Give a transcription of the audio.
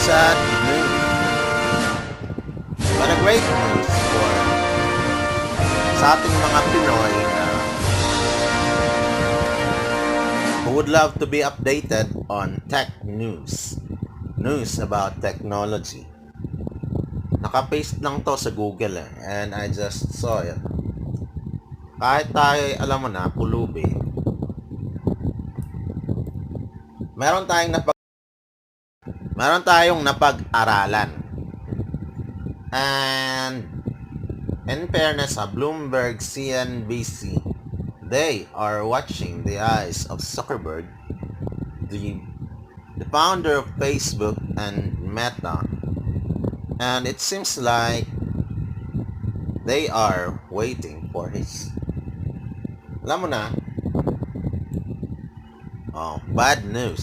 sad news, but a great news for sa ating mga Pinoy na who would love to be updated on tech news. News about technology. Nakapaste lang to sa Google and I just saw it. Kahit tayo, alam mo na, pulubi, meron tayong napag-aralan. And in fairness sa Bloomberg, CNBC, they are watching the eyes of Zuckerberg, the founder of Facebook and Meta. And it seems like they are waiting for his, alam mo na, bad news.